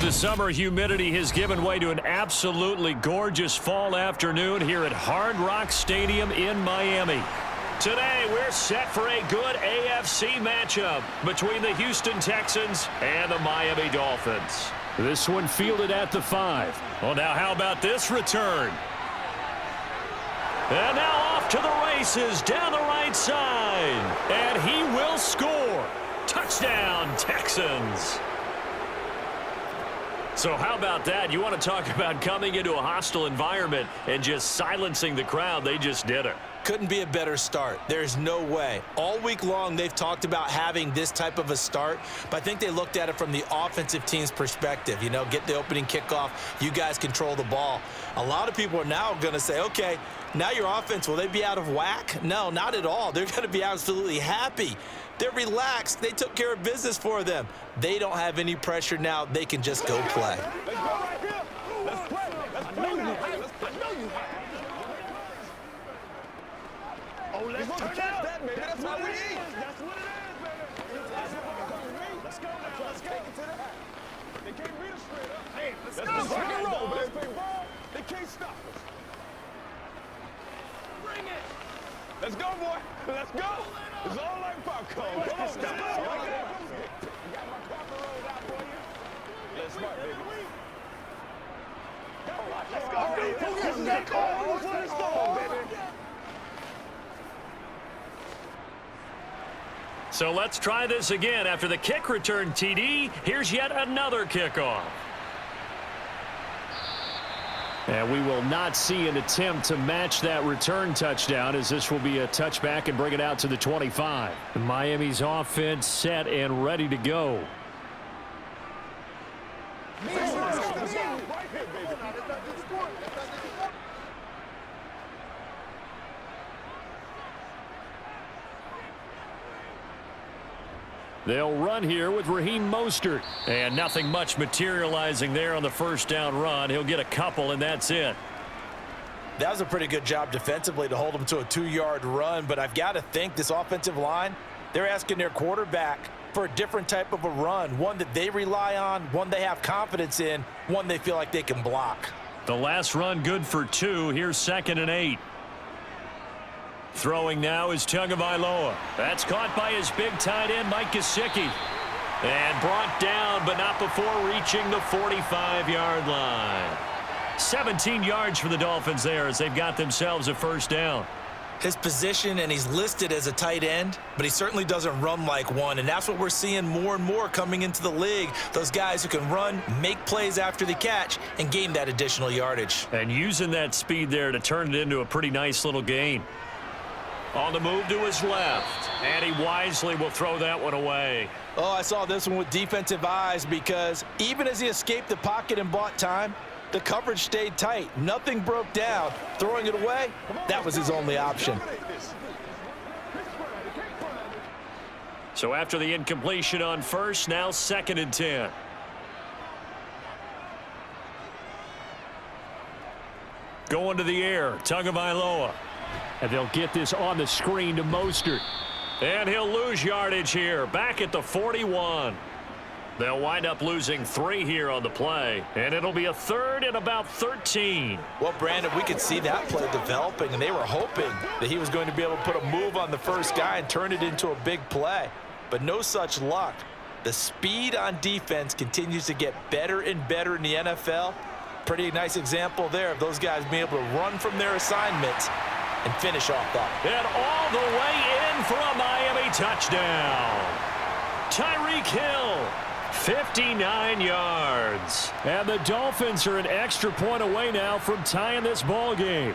The summer humidity has given way to an absolutely gorgeous fall afternoon here at Hard Rock Stadium in Miami. Today, we're set for a good AFC matchup between the Houston Texans and the Miami Dolphins. This one fielded at the 5. Well, now how about this return? And now off to the races down the right side. And he will score. Touchdown, Texans. So how about that? You want to talk about coming into a hostile environment and just silencing the crowd. They just did it. Couldn't be a better start. There's no way. All week long, they've talked about having this type of a start, but I think they looked at it from the offensive team's perspective. You know, get the opening kickoff. You guys control the ball. A lot of people are now going to say, okay, now your offense, will they be out of whack? No, not at all. They're going to be absolutely happy. They're relaxed. They took care of business for them. They don't have any pressure now. They can just go play. Let's go right here. Let's play. Let's know you have. I know you have. Oh, let's turn that, baby. That's what we need. That's what it is, baby. Let's go now. Let's take it to the hat. They can't beat us straight up. Hey, let's go. Rock and roll, baby. Let's play ball. They can't stop us. Bring it. Let's go, boy. Let's go. It's all like popcorn. Come on, step up. You got my carpet rolled out for you. Let's smart, baby. Let's go, baby. This is that call. Let's go, baby. So let's try this again. After the kick return TD, here's yet another kickoff. And we will not see an attempt to match that return touchdown, as this will be a touchback and bring it out to the 25. Miami's offense set and ready to go. They'll run here with Raheem Mostert. And nothing much materializing there on the first down run. He'll get a couple, and that's it. That was a pretty good job defensively to hold him to a 2-yard run, but I've got to think this offensive line, they're asking their quarterback for a different type of a run, one that they rely on, one they have confidence in, one they feel like they can block. The last run good for 2. Here's 2nd and 8. Throwing now is Tagovailoa. That's caught by his big tight end, Mike Gesicki. And brought down, but not before reaching the 45-yard line. 17 yards for the Dolphins there as they've got themselves a first down. His position, and he's listed as a tight end, but he certainly doesn't run like one, and that's what we're seeing more and more coming into the league. Those guys who can run, make plays after the catch, and gain that additional yardage. And using that speed there to turn it into a pretty nice little gain. On the move to his left, and he wisely will throw that one away. Oh, I saw this one with defensive eyes because even as he escaped the pocket and bought time, the coverage stayed tight. Nothing broke down. Throwing it away, that was his only option. So after the incompletion on first, now 2nd and 10. Going to the air, Tagovailoa. And they'll get this on the screen to Mostert. And he'll lose yardage here, back at the 41. They'll wind up losing 3 here on the play, and it'll be a 3rd and about 13. Well, Brandon, we could see that play developing, and they were hoping that he was going to be able to put a move on the first guy and turn it into a big play. But no such luck. The speed on defense continues to get better and better in the NFL. Pretty nice example there of those guys being able to run from their assignments and finish off that. And all the way in for a Miami touchdown. Tyreek Hill, 59 yards. And the Dolphins are an extra point away now from tying this ball game.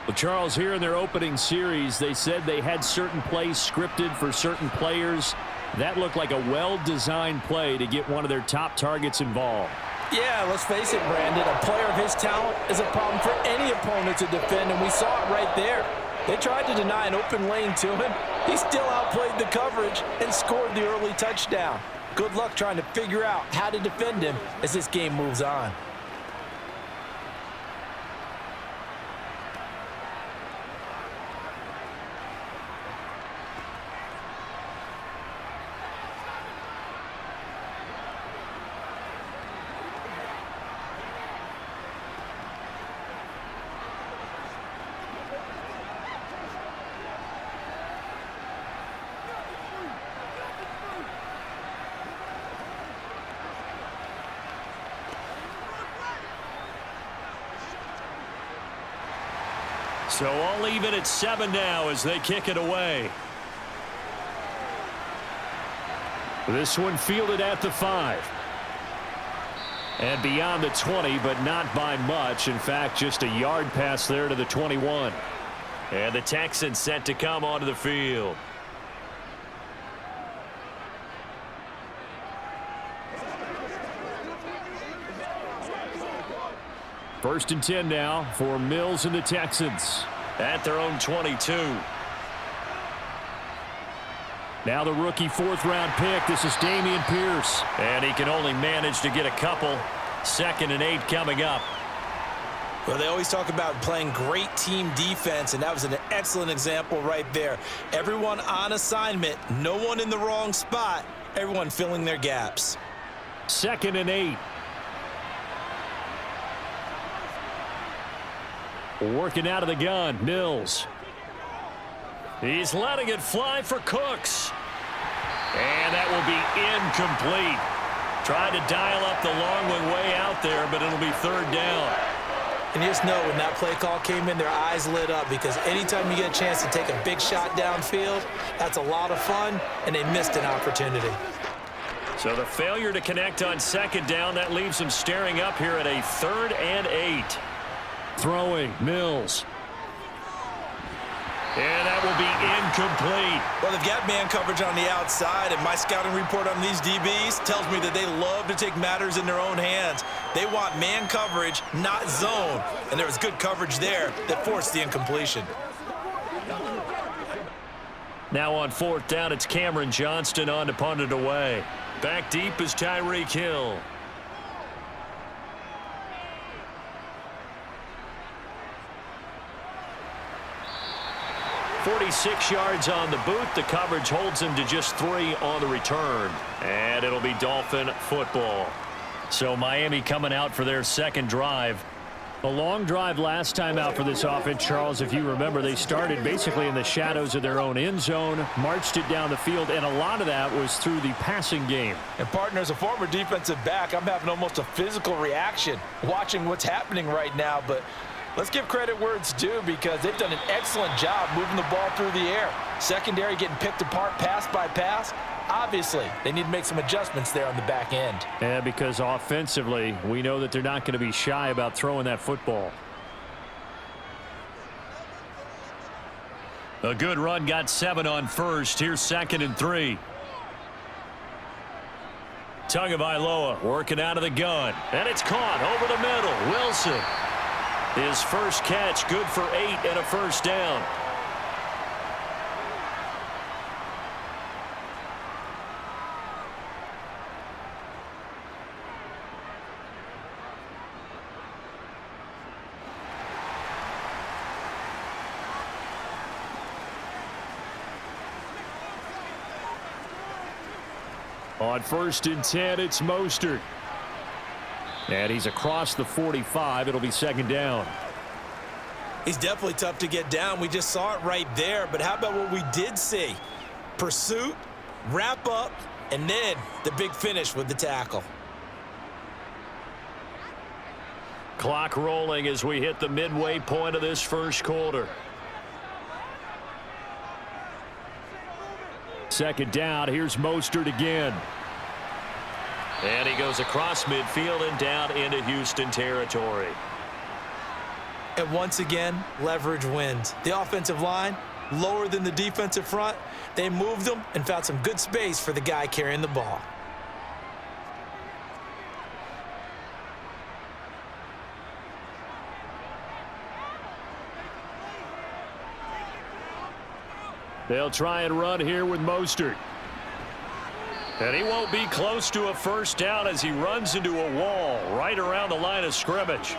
Well, Charles, here in their opening series, they said they had certain plays scripted for certain players. That looked like a well-designed play to get one of their top targets involved. Yeah, let's face it, Brandon. A player of his talent is a problem for any opponent to defend, and we saw it right there. They tried to deny an open lane to him. He still outplayed the coverage and scored the early touchdown. Good luck trying to figure out how to defend him as this game moves on. So all even at 7 now as they kick it away. This one fielded at the 5. And beyond the 20, but not by much. In fact, just a yard pass there to the 21. And the Texans set to come onto the field. First and 10 now for Mills and the Texans at their own 22. Now the rookie 4th-round pick. This is Dameon Pierce. And he can only manage to get a couple. 2nd and 8 coming up. Well, they always talk about playing great team defense, and that was an excellent example right there. Everyone on assignment, no one in the wrong spot, everyone filling their gaps. 2nd and 8. Working out of the gun, Mills. He's letting it fly for Cooks. And that will be incomplete. Trying to dial up the long one way out there, but it'll be 3rd down. And you just know when that play call came in, their eyes lit up, because anytime you get a chance to take a big shot downfield, that's a lot of fun, and they missed an opportunity. So the failure to connect on 2nd down, that leaves them staring up here at a 3rd and 8. Throwing, Mills. And that will be incomplete. Well, they've got man coverage on the outside, and my scouting report on these DBs tells me that they love to take matters in their own hands. They want man coverage, not zone. And there was good coverage there that forced the incompletion. Now on 4th down, it's Cameron Johnston on to punt it away. Back deep is Tyreek Hill. 46 yards on the boot. The coverage holds him to just 3 on the return. And it'll be Dolphin football. So Miami coming out for their 2nd drive. A long drive last time out for this offense, Charles. If you remember, they started basically in the shadows of their own end zone, marched it down the field, and a lot of that was through the passing game. And partner, as a former defensive back, I'm having almost a physical reaction watching what's happening right now. But let's give credit where it's due, because they've done an excellent job moving the ball through the air. Secondary getting picked apart pass by pass. Obviously, they need to make some adjustments there on the back end. Yeah, because offensively, we know that they're not going to be shy about throwing that football. A good run, got 7 on 1st. Here's 2nd and 3. Tagovailoa working out of the gun. And it's caught over the middle. Wilson. His first catch, good for 8 and a 1st down. On 1st and 10, it's Mostert. And he's across the 45. It'll be 2nd down. He's definitely tough to get down. We just saw it right there. But how about what we did see? Pursuit, wrap up, and then the big finish with the tackle. Clock rolling as we hit the midway point of this 1st quarter. 2nd down. Here's Mostert again. And he goes across midfield and down into Houston territory. And once again, leverage wins. The offensive line, lower than the defensive front. They moved them and found some good space for the guy carrying the ball. They'll try and run here with Mostert. And he won't be close to a 1st down as he runs into a wall right around the line of scrimmage.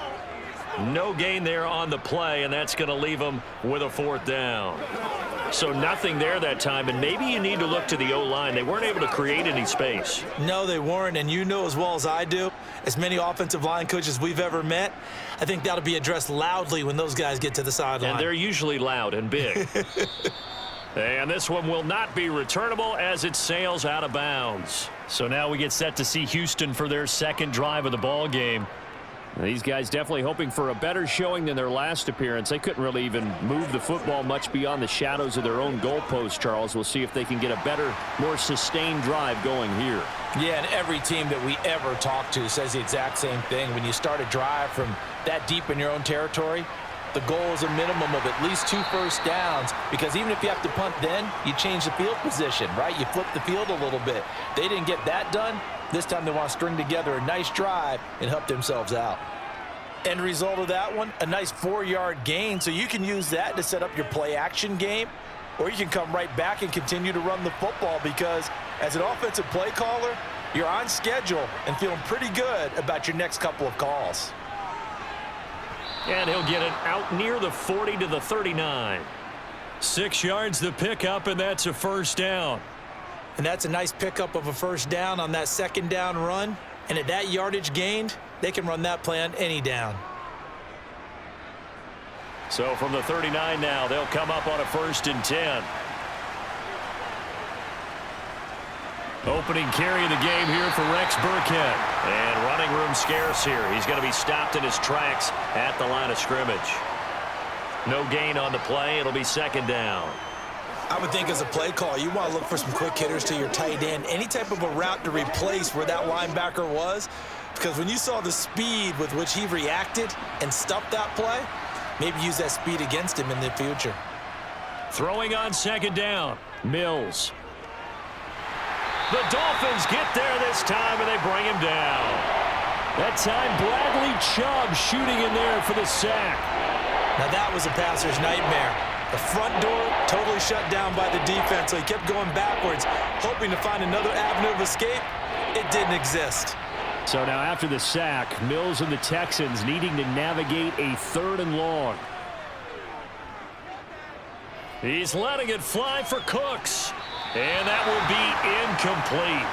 No gain there on the play, and that's going to leave him with a 4th down. So nothing there that time, and maybe you need to look to the O-line. They weren't able to create any space. No, they weren't, and you know as well as I do, as many offensive line coaches we've ever met, I think that'll be addressed loudly when those guys get to the sideline. And they're usually loud and big. And this one will not be returnable as it sails out of bounds. So now we get set to see Houston for their 2nd drive of the ball game. These guys definitely hoping for a better showing than their last appearance. They couldn't really even move the football much beyond the shadows of their own goalpost, Charles. We'll see if they can get a better, more sustained drive going here. Yeah, and every team that we ever talk to says the exact same thing. When you start a drive from that deep in your own territory, the goal is a minimum of at least 2 first downs, because even if you have to punt then, you change the field position, right? You flip the field a little bit. They didn't get that done. This time they want to string together a nice drive and help themselves out. End result of that one, a nice 4-yard gain, so you can use that to set up your play-action game, or you can come right back and continue to run the football, because as an offensive play caller, you're on schedule and feeling pretty good about your next couple of calls. And he'll get it out near the 40 to the 39. 6 yards the pickup, and that's a first down. And that's a nice pickup of a first down on that second down run. And at that yardage gained, they can run that play on any down. So from the 39 now, they'll come up on a 1st and 10. Opening carry of the game here for Rex Burkhead. And running room scarce here. He's going to be stopped in his tracks at the line of scrimmage. No gain on the play. It'll be 2nd down. I would think as a play caller, you want to look for some quick hitters to your tight end. Any type of a route to replace where that linebacker was. Because when you saw the speed with which he reacted and stuffed that play, maybe use that speed against him in the future. Throwing on 2nd down, Mills. The Dolphins get there this time, and they bring him down. That time, Bradley Chubb shooting in there for the sack. Now that was a passer's nightmare. The front door totally shut down by the defense, so he kept going backwards, hoping to find another avenue of escape. It didn't exist. So now after the sack, Mills and the Texans needing to navigate a 3rd and long. He's letting it fly for Cooks. And that will be incomplete.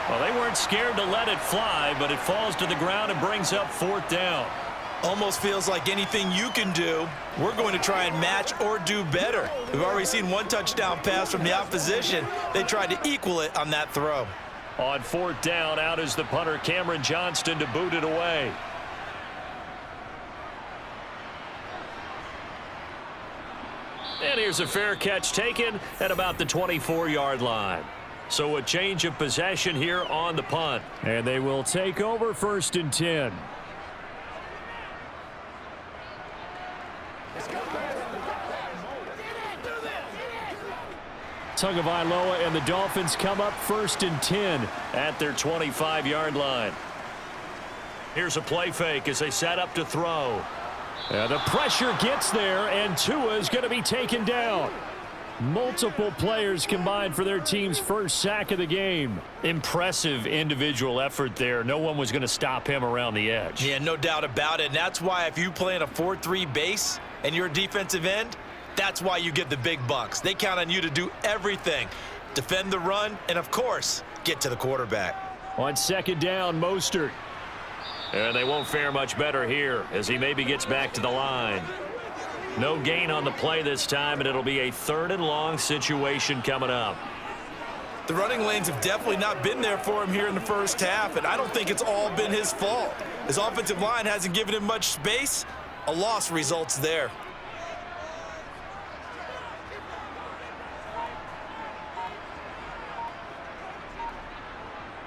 Well, they weren't scared to let it fly, but it falls to the ground and brings up 4th down. Almost feels like anything you can do, we're going to try and match or do better. We've already seen 1 touchdown pass from the opposition. They tried to equal it on that throw. On 4th down, out is the punter, Cameron Johnston, to boot it away. And here's a fair catch taken at about the 24-yard line. So a change of possession here on the punt. And they will take over 1st and 10. Tagovailoa and the Dolphins come up 1st and 10 at their 25-yard line. Here's a play fake as they set up to throw. The pressure gets there, and Tua is going to be taken down. Multiple players combined for their team's first sack of the game. Impressive individual effort there. No one was going to stop him around the edge. Yeah, no doubt about it. And that's why if you play in a 4-3 base and you're a defensive end, that's why you get the big bucks. They count on you to do everything. Defend the run and, of course, get to the quarterback. On 2nd down, Mostert. And they won't fare much better here as he maybe gets back to the line. No gain on the play this time, and it'll be a 3rd and long situation coming up. The running lanes have definitely not been there for him here in the first half, and I don't think it's all been his fault. His offensive line hasn't given him much space. A loss results there.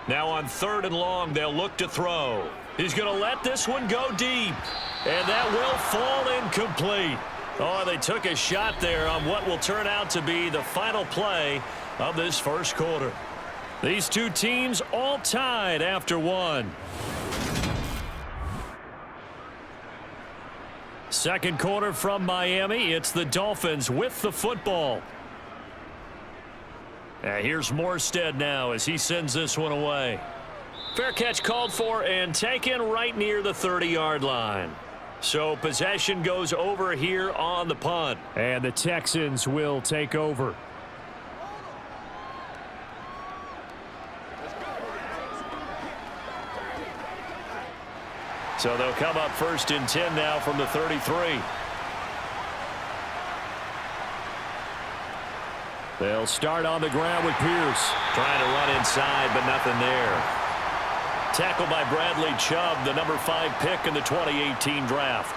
Now on 3rd and long, they'll look to throw. He's going to let this one go deep. And that will fall incomplete. Oh, they took a shot there on what will turn out to be the final play of this 1st quarter. These two teams all tied after 1. 2nd quarter from Miami. It's the Dolphins with the football. Here's Morstead now as he sends this one away. Fair catch called for and taken right near the 30-yard line. So possession goes over here on the punt. And the Texans will take over. So they'll come up 1st and 10 now from the 33. They'll start on the ground with Pierce. Trying to run inside, but nothing there. Tackled by Bradley Chubb, the number 5 pick in the 2018 draft.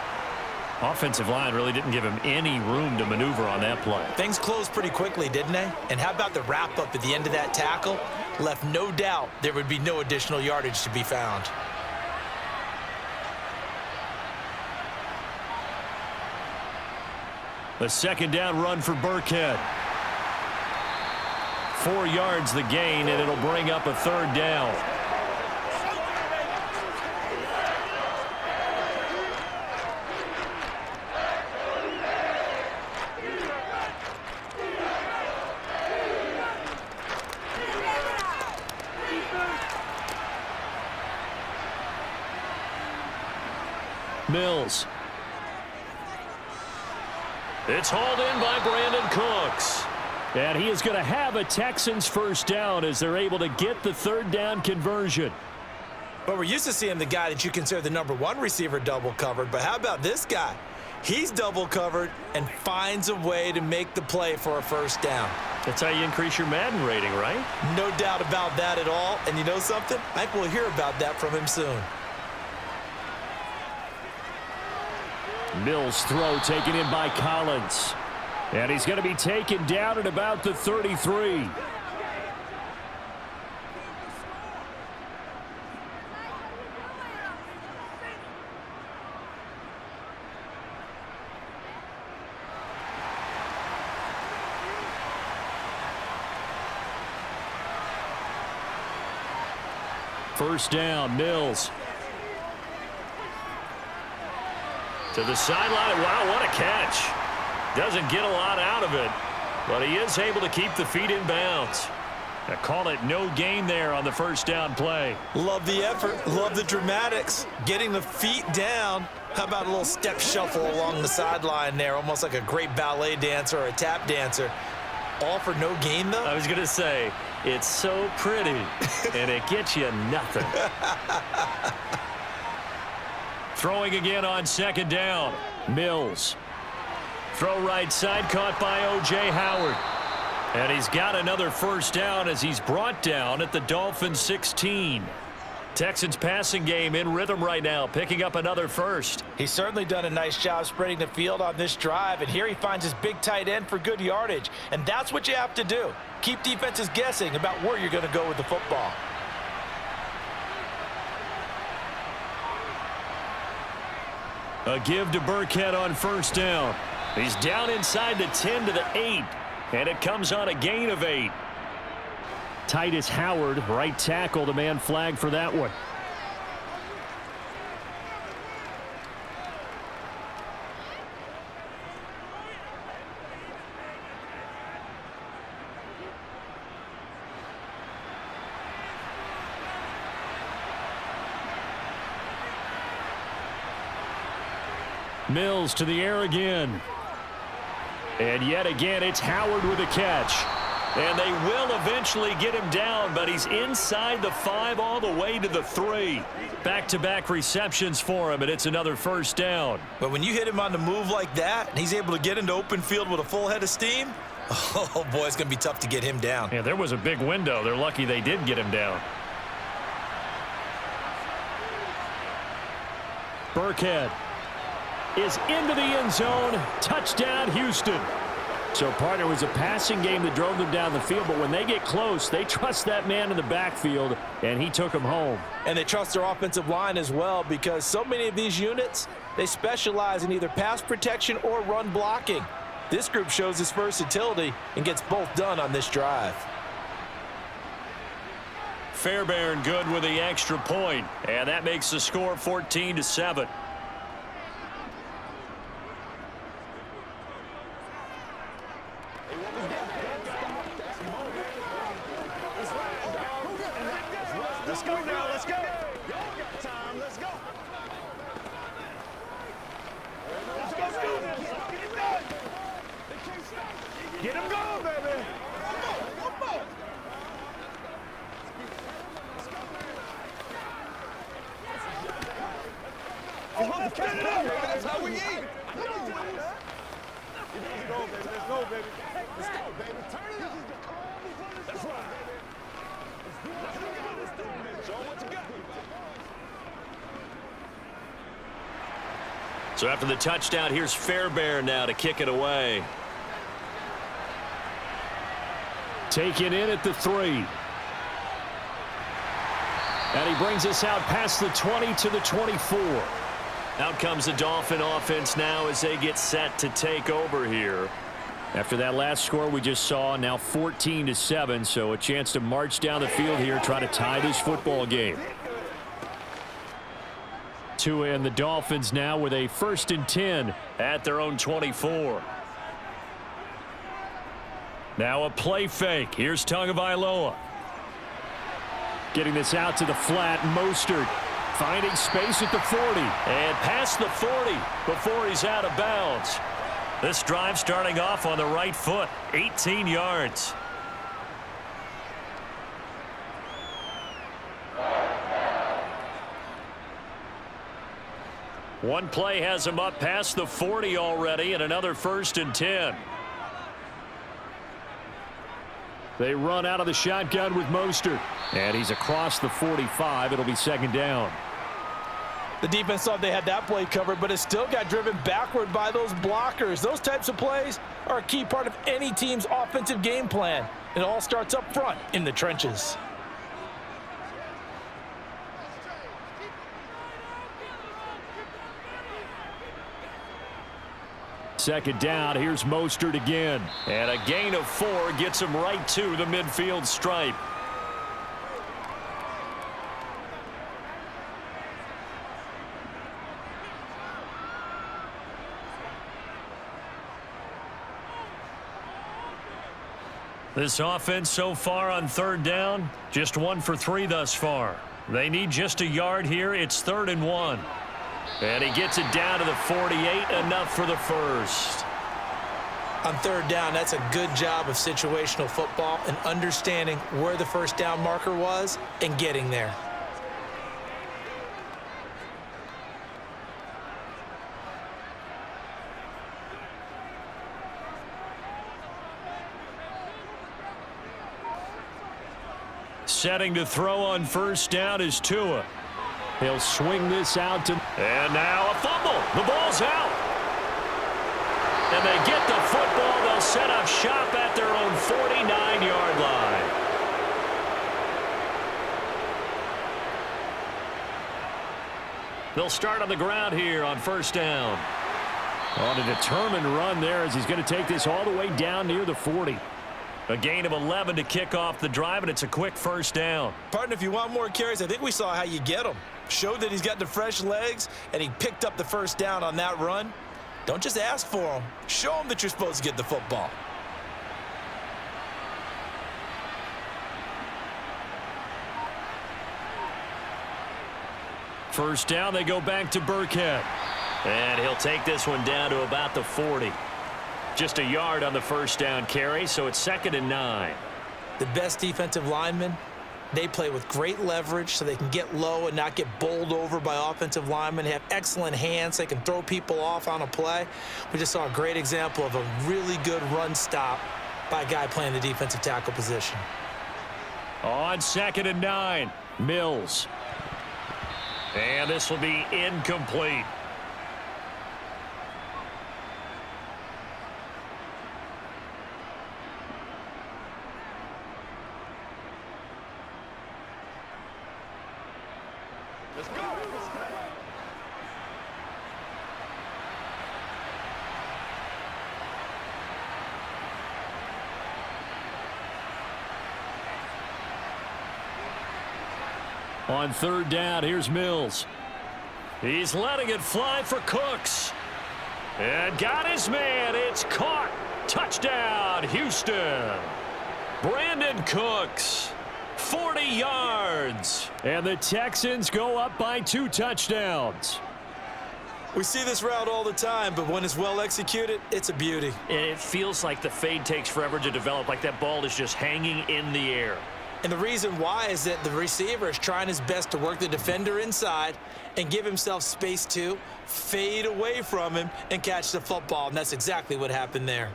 Offensive line really didn't give him any room to maneuver on that play. Things closed pretty quickly, didn't they? And how about the wrap-up at the end of that tackle? Left no doubt there would be no additional yardage to be found. A second down run for Burkhead. 4 yards the gain, and it'll bring up a third down. Mills. It's hauled in by Brandon Cooks. And he is going to have a Texans first down as they're able to get the third down conversion. But we're used to seeing the guy that you consider the number 1 receiver double covered. But how about this guy? He's double covered and finds a way to make the play for a first down. That's how you increase your Madden rating, right? No doubt about that at all. And you know something? I think we'll hear about that from him soon. Mills' throw taken in by Collins. And he's going to be taken down at about the 33. First down, Mills. To the sideline. Wow, what a catch. Doesn't get a lot out of it, but he is able to keep the feet in bounds. I call it no gain there on the first down play. Love the effort. Love the dramatics. Getting the feet down. How about a little step shuffle along the sideline there, almost like a great ballet dancer or a tap dancer. All for no gain, though? I was going to say, it's so pretty, and it gets you nothing. Throwing again on second down. Mills. Throw right side, caught by O.J. Howard. And he's got another first down as he's brought down at the Dolphins 16. Texans passing game in rhythm right now, picking up another first. He's certainly done a nice job spreading the field on this drive, and here he finds his big tight end for good yardage. And that's what you have to do. Keep defenses guessing about where you're going to go with the football. A give to Burkhead on first down. He's down inside the 10 to the 8, and it comes on a gain of 8. Titus Howard, right tackle, the man flagged for that one. Mills to the air again. And yet again, it's Howard with a catch. And they will eventually get him down, but he's inside the 5 all the way to the 3. Back-to-back receptions for him, and it's another first down. But when you hit him on the move like that, and he's able to get into open field with a full head of steam, oh, boy, it's going to be tough to get him down. Yeah, there was a big window. They're lucky they did get him down. Burkhead is into the end zone. Touchdown, Houston. So, partner, it was a passing game that drove them down the field, but when they get close, they trust that man in the backfield, and he took them home. And they trust their offensive line as well, because so many of these units, they specialize in either pass protection or run blocking. This group shows its versatility and gets both done on this drive. Fairbairn good with the extra point, and that makes the score 14-7. Let's go now, let's go. Y'all got time, let's go. Let's go do this. Get it done. They can't stop. Get him going, baby. One more. Let's get it up, baby. That's how we eat. Come on, man. Let's go, baby. Let's go, baby. Let's go, baby. Turn it up. That's right. Let's do it. Let's do it. Show 'em what you got. So after the touchdown, here's Fairbairn now to kick it away. Taken in at the 3. And he brings us out past the 20 to the 24. Out comes the Dolphin offense now as they get set to take over here. After that last score we just saw, now 14-7, so a chance to march down the field here, try to tie this football game. Tua and the Dolphins now with a 1st and 10 at their own 24. Now a play fake. Here's Tagovailoa. Getting this out to the flat. Mostert finding space at the 40. And past the 40 before he's out of bounds. This drive starting off on the right foot. 18 yards. One play has him up past the 40 already, and another 1st and 10. They run out of the shotgun with Mostert. And he's across the 45. It'll be 2nd down. The defense thought they had that play covered, but it still got driven backward by those blockers. Those types of plays are a key part of any team's offensive game plan. It all starts up front in the trenches. Second down, here's Mostert again. And a gain of 4 gets him right to the midfield stripe. This offense so far on 3rd down, just 1 for 3 thus far. They need just a yard here. It's 3rd and 1. And he gets it down to the 48, enough for the 1st. On 3rd down, that's a good job of situational football and understanding where the 1st down marker was and getting there. Setting to throw on 1st down is Tua. He'll swing this out to... And now a fumble. The ball's out. And they get the football. They'll set up shop at their own 49-yard line. They'll start on the ground here on 1st down. On a determined run there as he's going to take this all the way down near the 40. A gain of 11 to kick off the drive, and it's a quick 1st down. Partner, if you want more carries, I think we saw how you get them. Showed that he's got the fresh legs, and he picked up the 1st down on that run. Don't just ask for them. Show them that you're supposed to get the football. First down, they go back to Burkhead. And he'll take this one down to about the 40. Just a yard on the 1st down carry, so it's 2nd and 9. The best defensive linemen, they play with great leverage so they can get low and not get bowled over by offensive linemen. They have excellent hands. They can throw people off on a play. We just saw a great example of a really good run stop by a guy playing the defensive tackle position. On 2nd and 9, Mills. And this will be incomplete. Let's go. On 3rd down, here's Mills. He's letting it fly for Cooks. And got his man. It's caught. Touchdown, Houston. Brandon Cooks. 40 yards. And the Texans go up by 2 touchdowns. We see this route all the time, but when it's well executed, it's a beauty. And it feels like the fade takes forever to develop, like that ball is just hanging in the air. And the reason why is that the receiver is trying his best to work the defender inside and give himself space to fade away from him and catch the football. And that's exactly what happened there.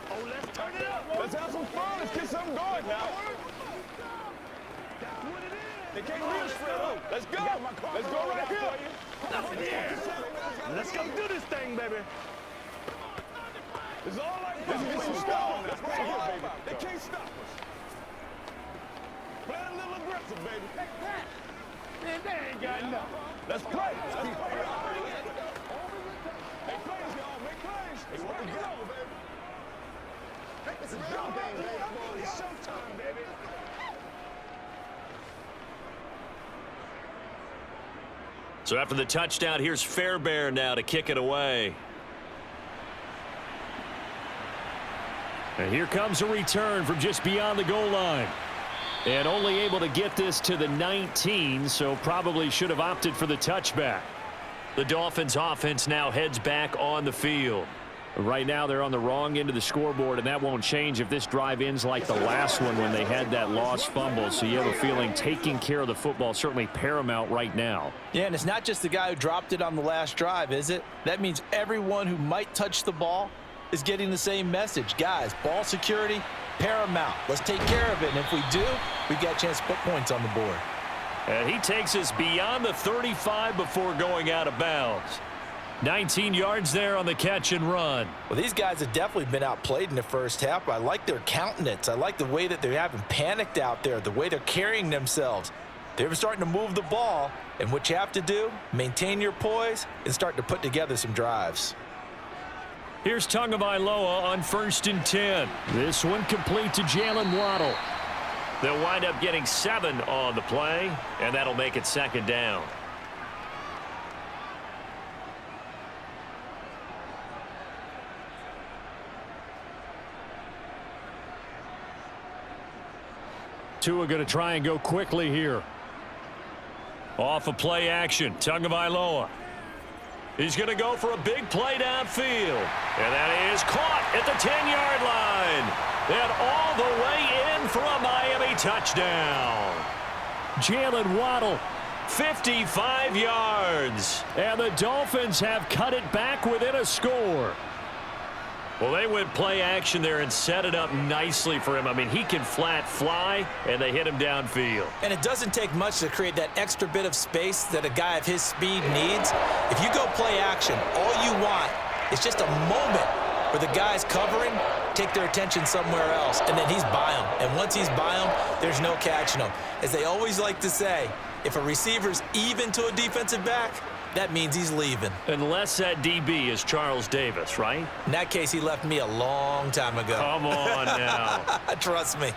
Oh, let's turn it up. Let's have some fun. Let's get something going now. That's what it is. They can't read us straight up. Let's go. Let's go right here. Yeah. Let's go do this thing, baby. It's all like this. This is stone. That's right here, baby. They can't stop us. Play a little aggressive, baby. Man, they ain't got nothing. Let's play. Let's keep playing. Make plays, y'all. Make plays. It's rock and roll, baby. It's a jump game, baby. It's showtime, baby. So after the touchdown, here's Fairbairn now to kick it away. And here comes a return from just beyond the goal line. And only able to get this to the 19, so probably should have opted for the touchback. The Dolphins offense now heads back on the field. Right now they're on the wrong end of the scoreboard, and that won't change if this drive ends like the last one when they had that lost fumble. So you have a feeling taking care of the football is certainly paramount right now. Yeah, and it's not just the guy who dropped it on the last drive, is it? That means everyone who might touch the ball is getting the same message. Guys, ball security, paramount. Let's take care of it, and if we do, we've got a chance to put points on the board. And he takes us beyond the 35 before going out of bounds. 19 yards there on the catch and run. Well, these guys have definitely been outplayed in the first half, but I like their countenance. I like the way that they haven't panicked out there, the way they're carrying themselves. They're starting to move the ball, and what you have to do, maintain your poise and start to put together some drives. Here's Tagovailoa on 1st and 10. This one complete to Jalen Waddle. They'll wind up getting 7 on the play, and that'll make it 2nd down. Tua going to try and go quickly here. Off of play action, Tagovailoa. He's going to go for a big play downfield. And that is caught at the 10-yard line. And all the way in for a Miami touchdown. Jalen Waddle, 55 yards. And the Dolphins have cut it back within a score. Well, they went play action there and set it up nicely for him. I mean, he can flat fly, and they hit him downfield. And it doesn't take much to create that extra bit of space that a guy of his speed needs. If you go play action, all you want is just a moment where the guy's covering, take their attention somewhere else, and then he's by him. And once he's by him, there's no catching him. As they always like to say, if a receiver's even to a defensive back, that means he's leaving. Unless that DB is Charles Davis, right? In that case, he left me a long time ago. Come on now. Trust me.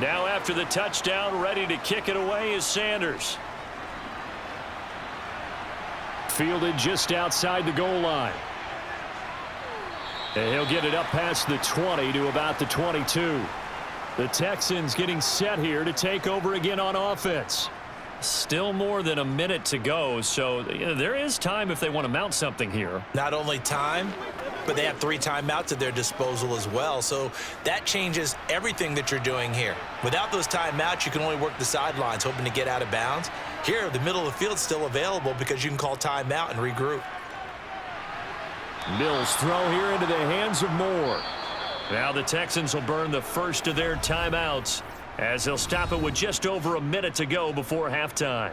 Now after the touchdown, ready to kick it away is Sanders. Fielded just outside the goal line. And he'll get it up past the 20 to about the 22. The Texans getting set here to take over again on offense. Still more than a minute to go, so there is time if they want to mount something here. Not only time, but they have 3 timeouts at their disposal as well. So that changes everything that you're doing here. Without those timeouts, you can only work the sidelines, hoping to get out of bounds. Here, the middle of the field's still available because you can call timeout and regroup. Mills throw here into the hands of Moore. Now the Texans will burn the first of their timeouts as they'll stop it with just over a minute to go before halftime.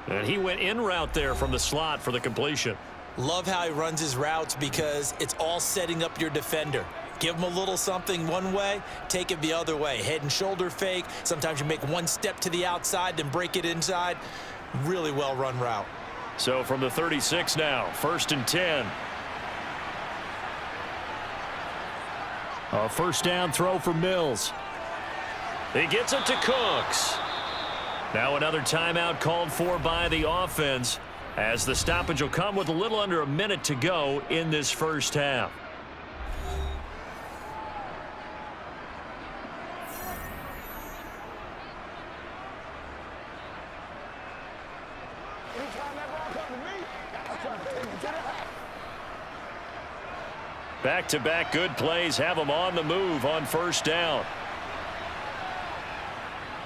And he went in route there from the slot for the completion. Love how he runs his routes because it's all setting up your defender. Give him a little something one way, take it the other way. Head and shoulder fake. Sometimes you make one step to the outside, then break it inside. Really well run route. So from the 36 now, 1st and 10. A first down throw for Mills. He gets it to Cooks. Now another timeout called for by the offense as the stoppage will come with a little under a minute to go in this first half. Anytime that ball comes to me, I'm trying to take it to the house. Back-to-back good plays have them on the move on first down.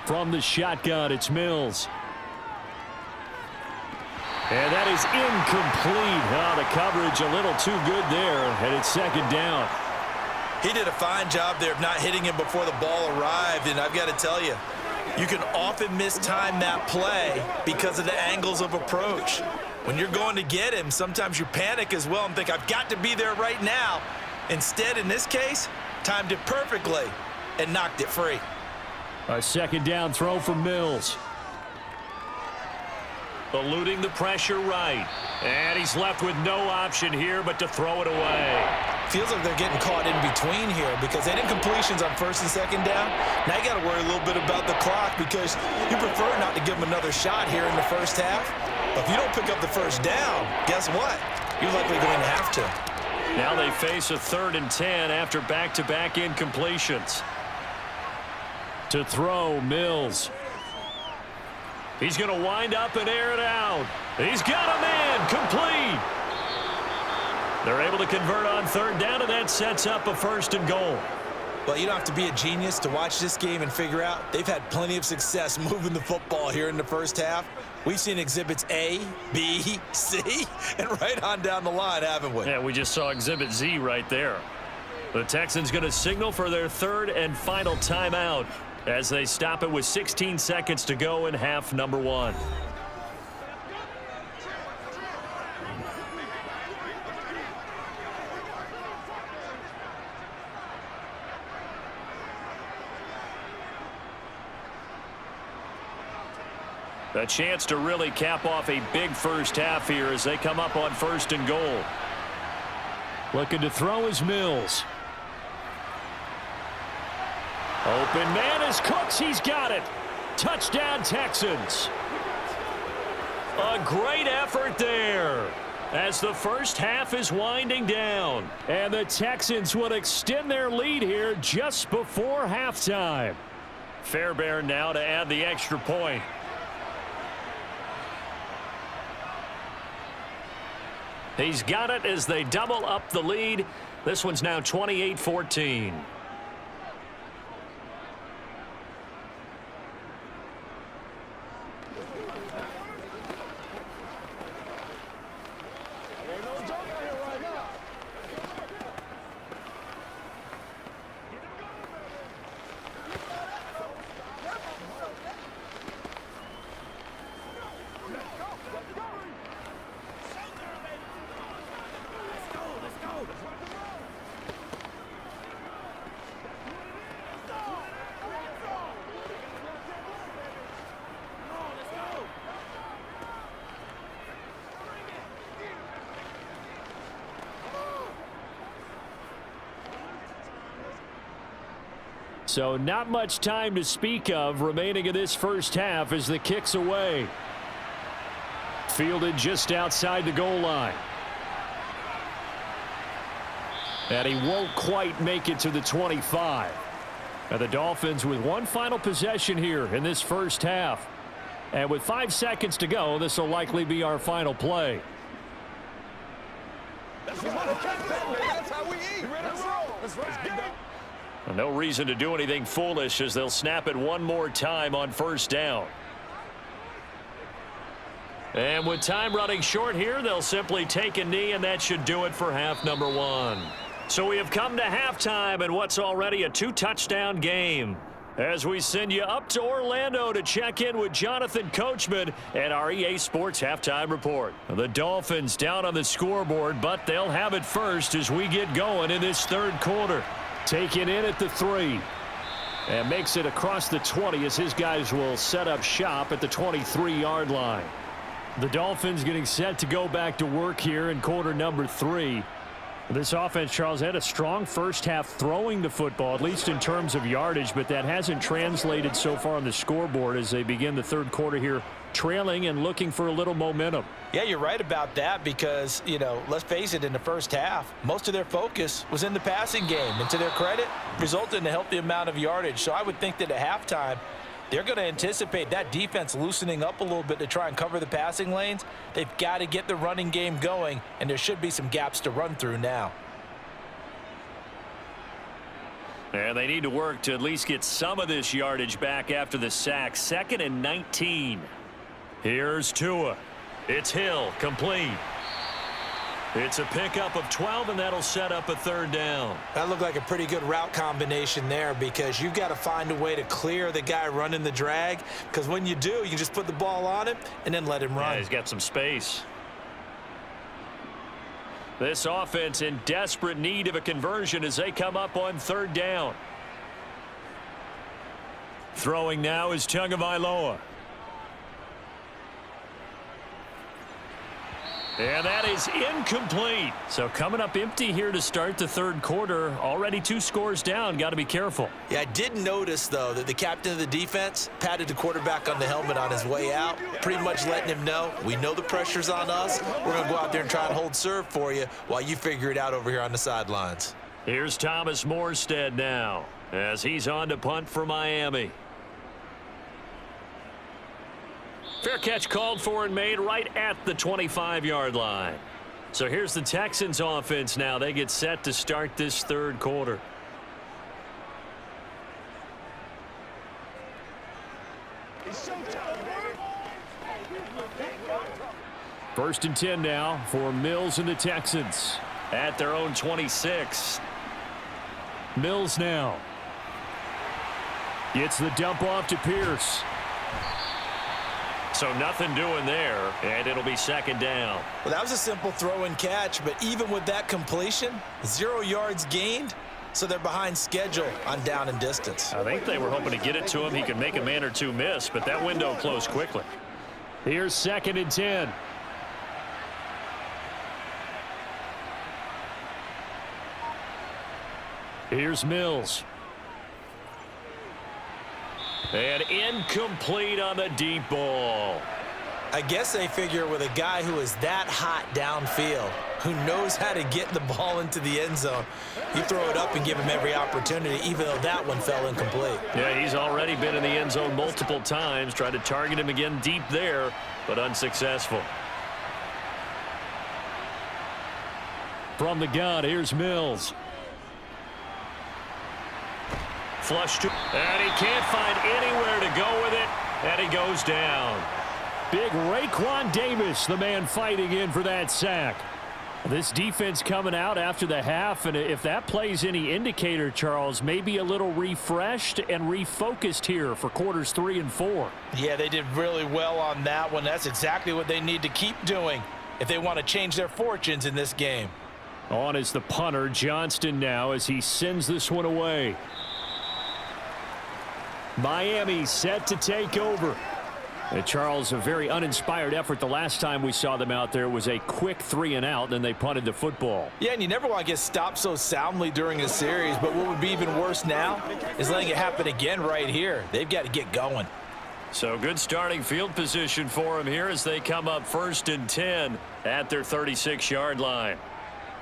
From the shotgun, it's Mills. And that is incomplete. Oh, the coverage a little too good there, and it's second down. He did a fine job there of not hitting him before the ball arrived, and I've got to tell you, you can often mistime that play because of the angles of approach. When you're going to get him, sometimes you panic as well and think, I've got to be there right now. Instead, in this case, timed it perfectly and knocked it free. A second down throw from Mills. Eluding the pressure right. And he's left with no option here but to throw it away. Feels like they're getting caught in between here because they did completions on first and second down. Now you got to worry a little bit about the clock because you prefer not to give them another shot here in the first half. But if you don't pick up the first down, guess what? You're likely going to have to. Now they face a 3rd and 10 after back-to-back incompletions. To throw, Mills. He's going to wind up and air it out. He's got a man complete. They're able to convert on 3rd down, and that sets up a 1st and goal. Well, you don't have to be a genius to watch this game and figure out they've had plenty of success moving the football here in the first half. We've seen exhibits A, B, C, and right on down the line, haven't we? Yeah, we just saw exhibit Z right there. The Texans going to signal for their 3rd and final timeout as they stop it with 16 seconds to go in half number 1. A chance to really cap off a big first half here as they come up on 1st and goal. Looking to throw is Mills. Open man is Cooks. He's got it. Touchdown, Texans. A great effort there as the first half is winding down. And the Texans would extend their lead here just before halftime. Fairbairn now to add the extra point. He's got it as they double up the lead. This one's now 28-14. So not much time to speak of remaining in this first half as the kick's away. Fielded just outside the goal line. And he won't quite make it to the 25. And the Dolphins with one final possession here in this first half. And with 5 seconds to go, this will likely be our final play. That's how we eat. That's right. No reason to do anything foolish as they'll snap it one more time on first down. And with time running short here, they'll simply take a knee, and that should do it for half number 1. So we have come to halftime in what's already a 2-touchdown game. As we send you up to Orlando to check in with Jonathan Coachman and our EA Sports Halftime Report. The Dolphins down on the scoreboard, but they'll have it first as we get going in this third quarter. Taken in at the 3. And makes it across the 20 as his guys will set up shop at the 23-yard line. The Dolphins getting set to go back to work here in quarter number 3. This offense, Charles, had a strong first half throwing the football, at least in terms of yardage, but that hasn't translated so far on the scoreboard as they begin the third quarter here, trailing and looking for a little momentum. Yeah, you're right about that because, you know, let's face it, in the first half, most of their focus was in the passing game. And to their credit, resulted in a healthy amount of yardage. So I would think that at halftime, They're going to anticipate that defense loosening up a little bit to try and cover the passing lanes. They've got to get the running game going, and there should be some gaps to run through now. And they need to work to at least get some of this yardage back after the sack. 2nd and 19. Here's Tua. It's Hill, complete. It's a pickup of 12, and that'll set up a 3rd down. That looked like a pretty good route combination there, because you've got to find a way to clear the guy running the drag, because when you do, you can just put the ball on him and then let him run. Yeah, he's got some space. This offense in desperate need of a conversion as they come up on 3rd down. Throwing now is Tagovailoa. And that is incomplete. So coming up empty here to start the 3rd quarter. Already 2 scores down. Got to be careful. Yeah, I did notice, though, that the captain of the defense patted the quarterback on the helmet on his way out, pretty much letting him know, we know the pressure's on us. We're going to go out there and try and hold serve for you while you figure it out over here on the sidelines. Here's Thomas Morstead now as he's on to punt for Miami. Fair catch called for and made right at the 25-yard line. So here's the Texans offense now. They get set to start this 3rd quarter. First and 10 now for Mills and the Texans at their own 26. Mills now gets the dump off to Pierce. So nothing doing there, and it'll be 2nd down. Well, that was a simple throw and catch, but even with that completion, 0 yards gained, so they're behind schedule on down and distance. I think they were hoping to get it to him. He could make a man or two miss, but that window closed quickly. Here's 2nd and 10. Here's Mills. And incomplete on the deep ball. I guess they figure with a guy who is that hot downfield, who knows how to get the ball into the end zone, you throw it up and give him every opportunity, even though that one fell incomplete. Yeah, he's already been in the end zone multiple times, tried to target him again deep there, but unsuccessful. From the gun, here's Mills. Flush to, and he can't find anywhere to go with it, and he goes down. Big Raekwon Davis, the man fighting in for that sack. This defense coming out after the half, and if that plays any indicator, Charles, maybe a little refreshed and refocused here for quarters 3 and 4. Yeah, they did really well on that one. That's exactly what they need to keep doing if they want to change their fortunes in this game. On is the punter, Johnston, now as he sends this one away. Miami set to take over. And Charles, a very uninspired effort. The last time we saw them out there was a quick 3 and out, then they punted the football. Yeah, and you never want to get stopped so soundly during a series, but what would be even worse now is letting it happen again right here. They've got to get going. So good starting field position for them here as they come up 1st and 10 at their 36-yard line.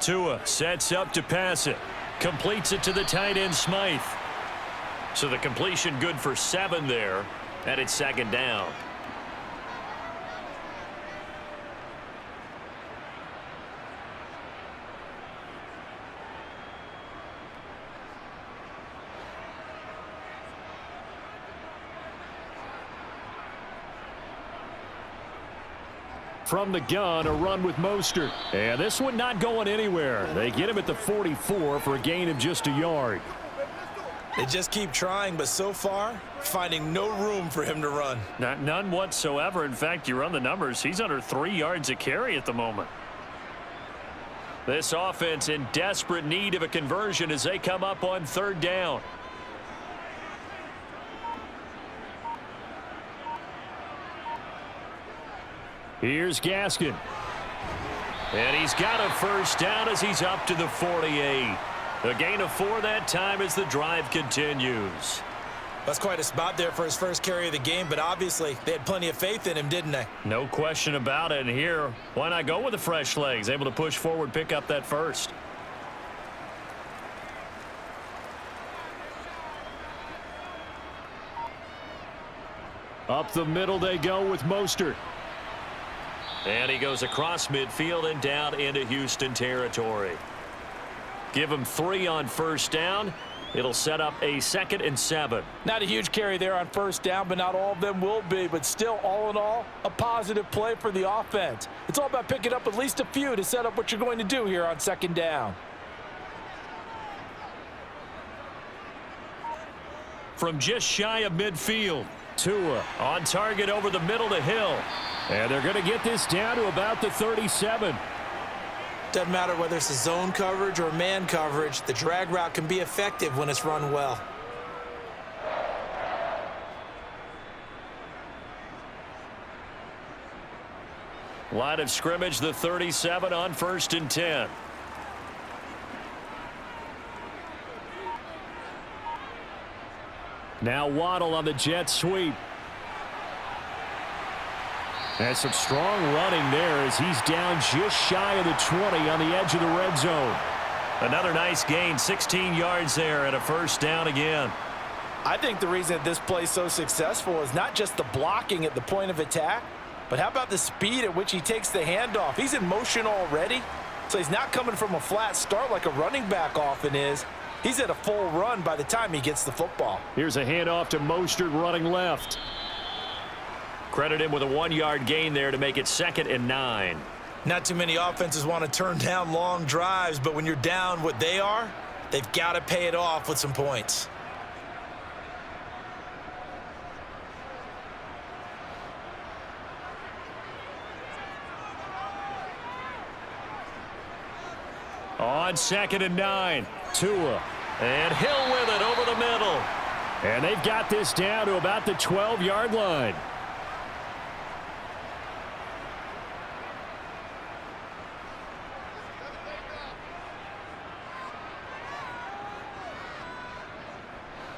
Tua sets up to pass it. Completes it to the tight end, Smythe. So the completion good for 7 there, and it's 2nd down. From the gun, a run with Mostert. And this one not going anywhere. They get him at the 44 for a gain of just a yard. They just keep trying, but so far, finding no room for him to run. None whatsoever. In fact, you run the numbers, he's under 3 yards a carry at the moment. This offense in desperate need of a conversion as they come up on 3rd down. Here's Gaskin. And he's got a 1st down as he's up to the 48. A gain of 4 that time as the drive continues. That's quite a spot there for his first carry of the game, but obviously they had plenty of faith in him, didn't they? No question about it. And here, why not go with the fresh legs? Able to push forward, pick up that 1st. Up the middle they go with Mostert. And he goes across midfield and down into Houston territory. Give him 3 on first down. It'll set up a 2nd and 7. Not a huge carry there on first down, but not all of them will be. But still, all in all, a positive play for the offense. It's all about picking up at least a few to set up what you're going to do here on 2nd down. From just shy of midfield, Tua on target over the middle to Hill. And they're going to get this down to about the 37. Doesn't matter whether it's a zone coverage or man coverage, the drag route can be effective when it's run well. Line of scrimmage, the 37 on 1st and 10. Now Waddle on the jet sweep. And some strong running there as he's down just shy of the 20 on the edge of the red zone. Another nice gain, 16 yards there and a first down again. I think the reason that this play is so successful is not just the blocking at the point of attack, but how about the speed at which he takes the handoff? He's in motion already, so he's not coming from a flat start like a running back often is. He's at a full run by the time he gets the football. Here's a handoff to Mostert running left. Credit him with a 1-yard gain there to make it 2nd and 9. Not too many offenses want to turn down long drives, but when you're down what they are, they've got to pay it off with some points. On 2nd and 9, Tua. And Hill with it over the middle. And they've got this down to about the 12-yard line.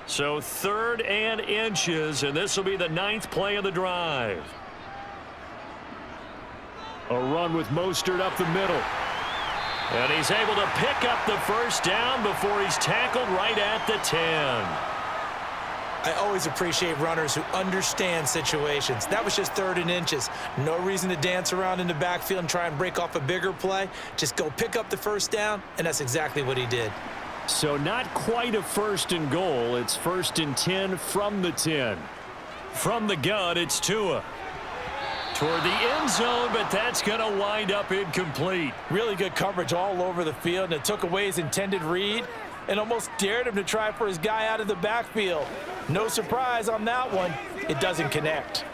So 3rd and inches, and this will be the 9th play of the drive. A run with Mostert up the middle. And he's able to pick up the first down before he's tackled right at the 10. I always appreciate runners who understand situations. That was just 3rd and inches. No reason to dance around in the backfield and try and break off a bigger play. Just go pick up the first down, and that's exactly what he did. So not quite a 1st and goal. It's 1st and 10 from the 10. From the gun, it's Tua. Toward the end zone, but that's going to wind up incomplete. Really good coverage all over the field, and it took away his intended read and almost dared him to try for his guy out of the backfield. No surprise on that one. It doesn't connect.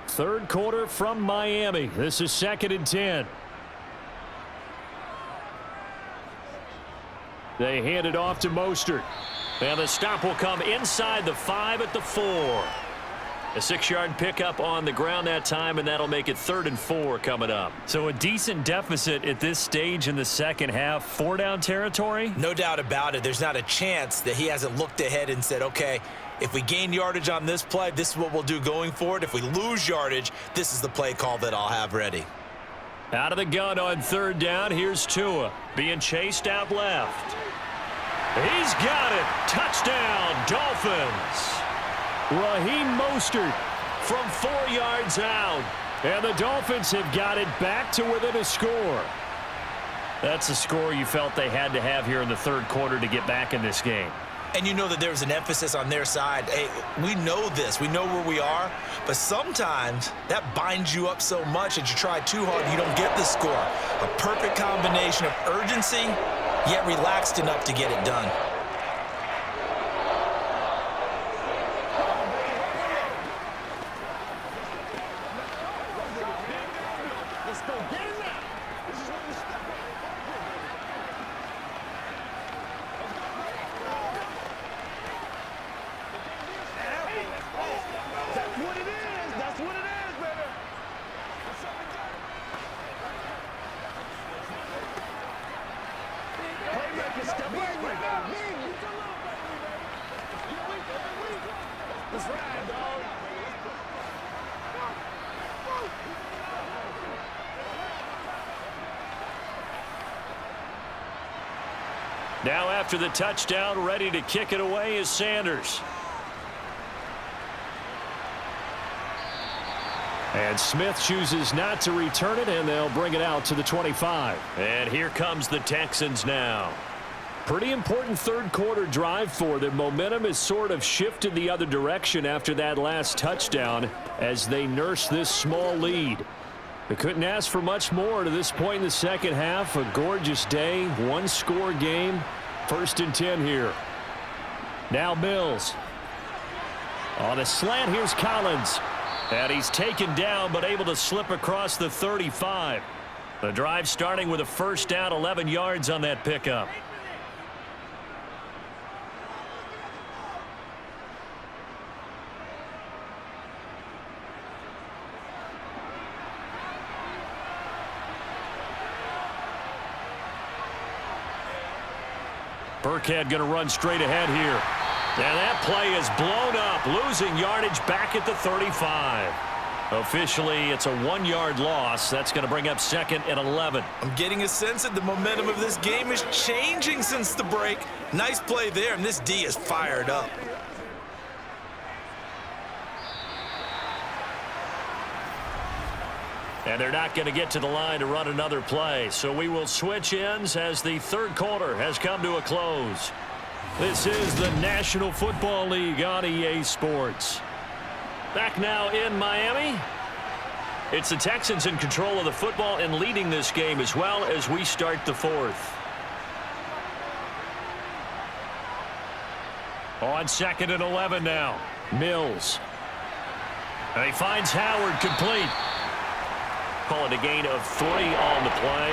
3rd quarter from Miami. This is 2nd and 10. They hand it off to Mostert. And the stop will come inside the 5 at the 4. A 6-yard pickup on the ground that time, and that'll make it 3rd and 4 coming up. So a decent deficit at this stage in the second half. 4-down territory? No doubt about it. There's not a chance that he hasn't looked ahead and said, okay, if we gain yardage on this play, this is what we'll do going forward. If we lose yardage, this is the play call that I'll have ready. Out of the gun on 3rd down. Here's Tua being chased out left. He's got it. Touchdown, Dolphins. Raheem Mostert from 4 yards out. And the Dolphins have got it back to within a score. That's a score you felt they had to have here in the 3rd quarter to get back in this game. And you know that there was an emphasis on their side. Hey, we know this. We know where we are. But sometimes that binds you up so much that you try too hard and you don't get the score. A perfect combination of urgency, yet relaxed enough to get it done. Now after the touchdown, ready to kick it away is Sanders. And Smith chooses not to return it, and they'll bring it out to the 25. And here comes the Texans now. Pretty important third quarter drive for them. Momentum has sort of shifted the other direction after that last touchdown as they nurse this small lead. They couldn't ask for much more to this point in the second half. A gorgeous day, one-score game. 1st and 10 here. Now Mills. On a slant, here's Collins. And he's taken down but able to slip across the 35. The drive starting with a first down, 11 yards on that pickup. Burkhead going to run straight ahead here. And that play is blown up, losing yardage back at the 35. Officially, it's a 1-yard loss. That's going to bring up 2nd and 11. I'm getting a sense that the momentum of this game is changing since the break. Nice play there, and this D is fired up. And they're not going to get to the line to run another play. So we will switch ends as the third quarter has come to a close. This is the National Football League on EA Sports. Back now in Miami. It's the Texans in control of the football and leading this game as well as we start the fourth. On 2nd and 11 now. Mills. And he finds Howard complete. Call it a gain of 3 on the play.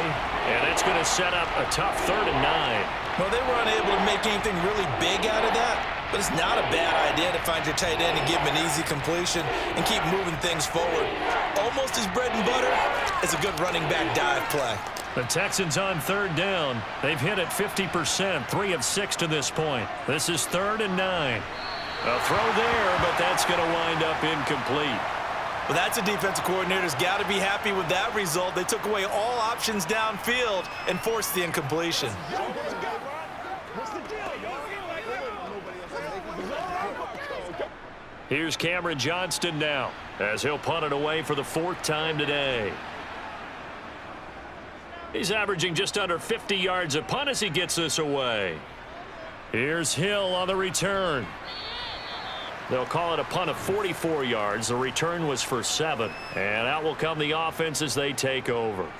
And it's going to set up a tough 3rd and 9. Well, they were unable to make anything really big out of that, but it's not a bad idea to find your tight end and give him an easy completion and keep moving things forward. Almost his bread and butter is a good running back dive play. The Texans on 3rd down. They've hit it 50%, 3 of 6 to this point. This is 3rd and 9. A throw there, but that's going to wind up incomplete. Well, that's a defensive coordinator's got to be happy with that result. They took away all options downfield and forced the incompletion. Here's Cameron Johnston now as he'll punt it away for the 4th time today. He's averaging just under 50 yards a punt as he gets this away. Here's Hill on the return. They'll call it a punt of 44 yards. The return was for 7. And out will come the offense as they take over.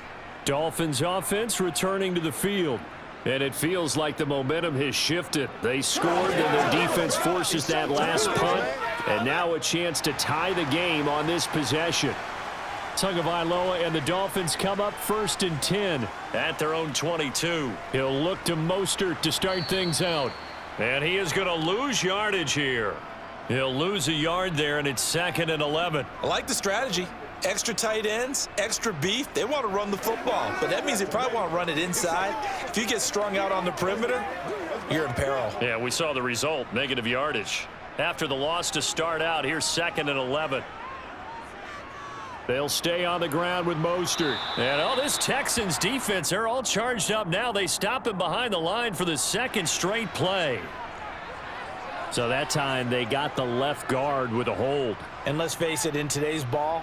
Dolphins offense returning to the field. And it feels like the momentum has shifted. They scored, and their defense forces that last punt. And now a chance to tie the game on this possession. Tagovailoa and the Dolphins come up 1st and 10 at their own 22. He'll look to Mostert to start things out. And he is going to lose yardage here. He'll lose a yard there, and it's 2nd and 11. I like the strategy. Extra tight ends, extra beef. They want to run the football, but that means they probably want to run it inside. If you get strung out on the perimeter, you're in peril. Yeah, we saw the result, negative yardage. After the loss to start out, here's 2nd and 11. They'll stay on the ground with Mostert. And, this Texans defense, they're all charged up now. They stop him behind the line for the 2nd straight play. So that time they got the left guard with a hold. And let's face it, in today's ball,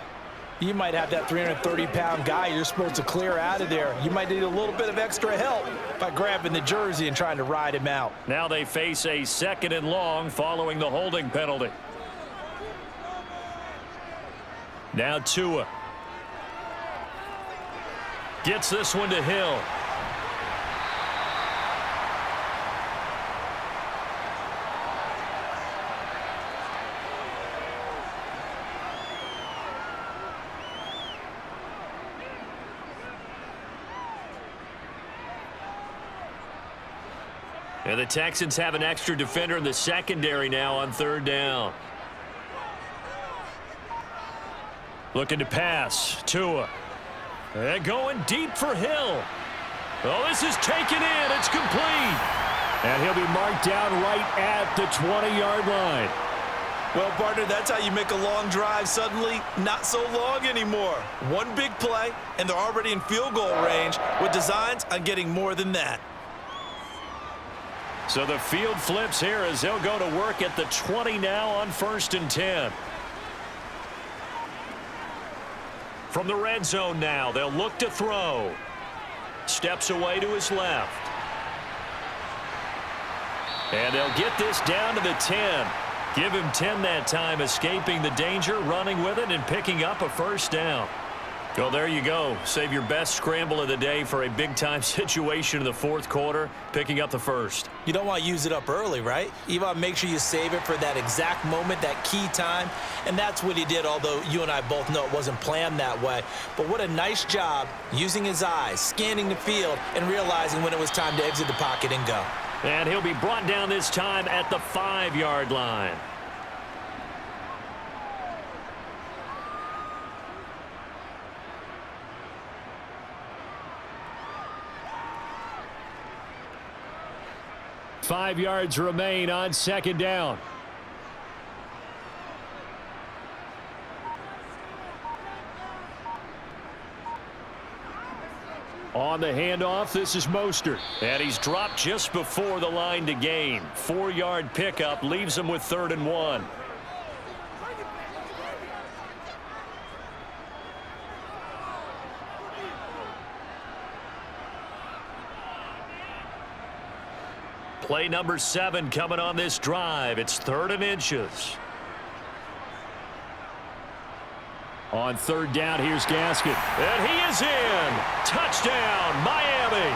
you might have that 330-pound guy you're supposed to clear out of there. You might need a little bit of extra help by grabbing the jersey and trying to ride him out. Now they face a 2nd and long following the holding penalty. Now Tua. Gets this one to Hill. And the Texans have an extra defender in the secondary now on 3rd down. Looking to pass. Tua. And going deep for Hill. Oh, this is taken in. It's complete. And he'll be marked down right at the 20-yard line. Well, partner, that's how you make a long drive suddenly not so long anymore. One big play, and they're already in field goal range with designs on getting more than that. So the field flips here as they'll go to work at the 20 now on 1st and 10. From the red zone now, they'll look to throw. Steps away to his left. And they'll get this down to the 10. Give him 10 that time, escaping the danger, running with it, and picking up a first down. Well, there you go. Save your best scramble of the day for a big-time situation in the fourth quarter, picking up the first. You don't want to use it up early, right? You want to make sure you save it for that exact moment, that key time, and that's what he did, although you and I both know it wasn't planned that way. But what a nice job using his eyes, scanning the field, and realizing when it was time to exit the pocket and go. And he'll be brought down this time at the 5-yard line. Five yards remain on second down. On the handoff, this is Mostert. And he's dropped just before the line to gain. 4-yard pickup leaves him with 3rd and 1. Play number 7 coming on this drive. It's 3rd and inches. On 3rd down, here's Gaskin. And he is in. Touchdown, Miami.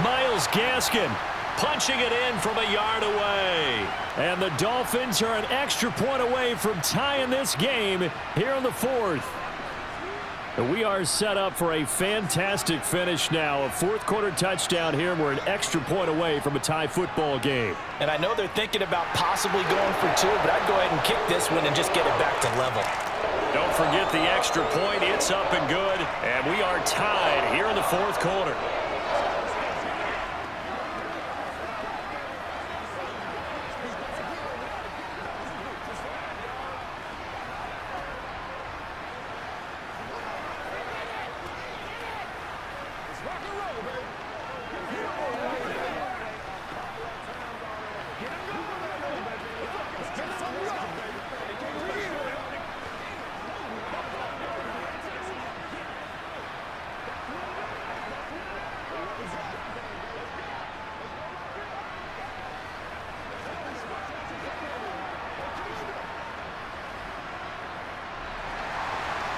Myles Gaskin punching it in from a yard away. And the Dolphins are an extra point away from tying this game here in the 4th. We are set up for a fantastic finish now. A fourth-quarter touchdown here, and we're an extra point away from a tie football game. And I know they're thinking about possibly going for 2, but I'd go ahead and kick this one and just get it back to level. Don't forget the extra point. It's up and good, and we are tied here in the fourth quarter.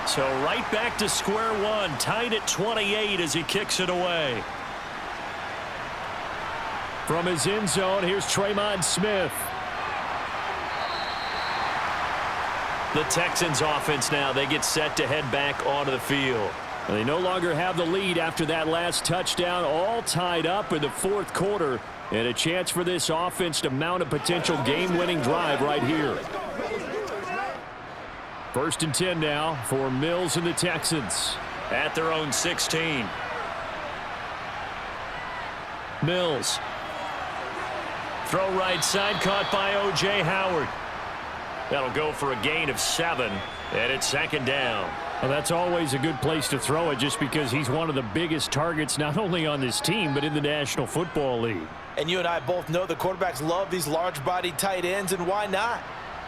So right back to square one, tied at 28 as he kicks it away. From his end zone, here's Tremont Smith. The Texans offense now, they get set to head back onto the field. And they no longer have the lead after that last touchdown, all tied up in the fourth quarter. And a chance for this offense to mount a potential game-winning drive right here. 1st and 10 now for Mills and the Texans at their own 16. Mills. Throw right side, caught by O.J. Howard. That'll go for a gain of 7, and it's 2nd down. Well, that's always a good place to throw it just because he's one of the biggest targets not only on this team but in the National Football League. And you and I both know the quarterbacks love these large-bodied tight ends, and why not?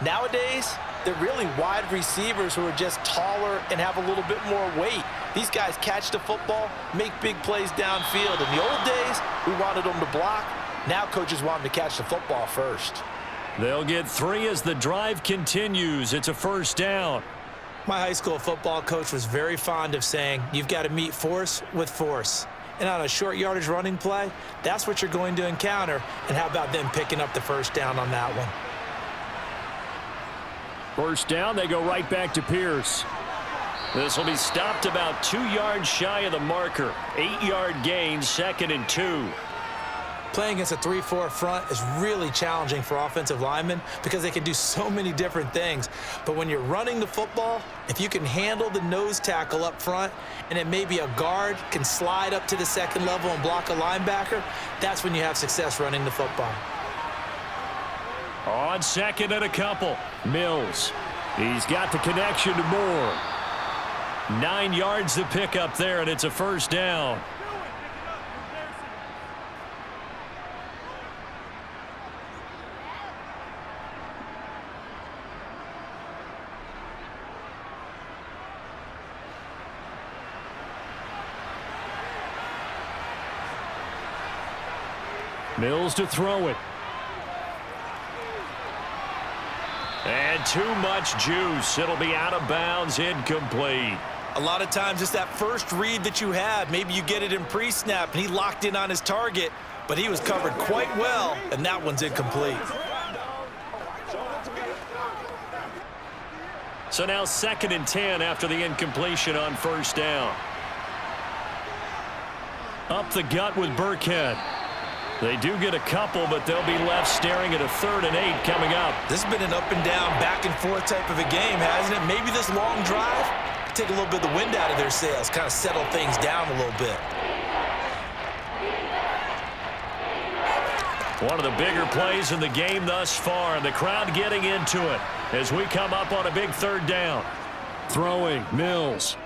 Nowadays, they're really wide receivers who are just taller and have a little bit more weight. These guys catch the football, make big plays downfield. In the old days, we wanted them to block. Now coaches want them to catch the football first. They'll get 3 as the drive continues. It's a 1st down. My high school football coach was very fond of saying, you've got to meet force with force. And on a short yardage running play, that's what you're going to encounter. And how about them picking up the 1st down on that one? 1st down, they go right back to Pierce. This will be stopped about 2 yards shy of the marker. 8-yard gain, 2nd and 2. Playing against a 3-4 front is really challenging for offensive linemen because they can do so many different things. But when you're running the football, if you can handle the nose tackle up front and then maybe a guard can slide up to the 2nd level and block a linebacker, that's when you have success running the football. On 2nd and a couple, Mills. He's got the connection to Moore. 9 yards to pick up there, and it's a 1st down. Mills to throw it. And too much juice. It'll be out of bounds, incomplete. A lot of times it's that first read that you have. Maybe you get it in pre-snap, and he locked in on his target, but he was covered quite well, and that one's incomplete. So now 2nd and 10 after the incompletion on first down. Up the gut with Burkhead. They do get a couple, but they'll be left staring at a 3rd and 8 coming up. This has been an up and down, back and forth type of a game, hasn't it? Maybe this long drive take a little bit of the wind out of their sails, kind of settle things down a little bit. One of the bigger plays in the game thus far, and the crowd getting into it as we come up on a big 3rd down. Throwing, Mills.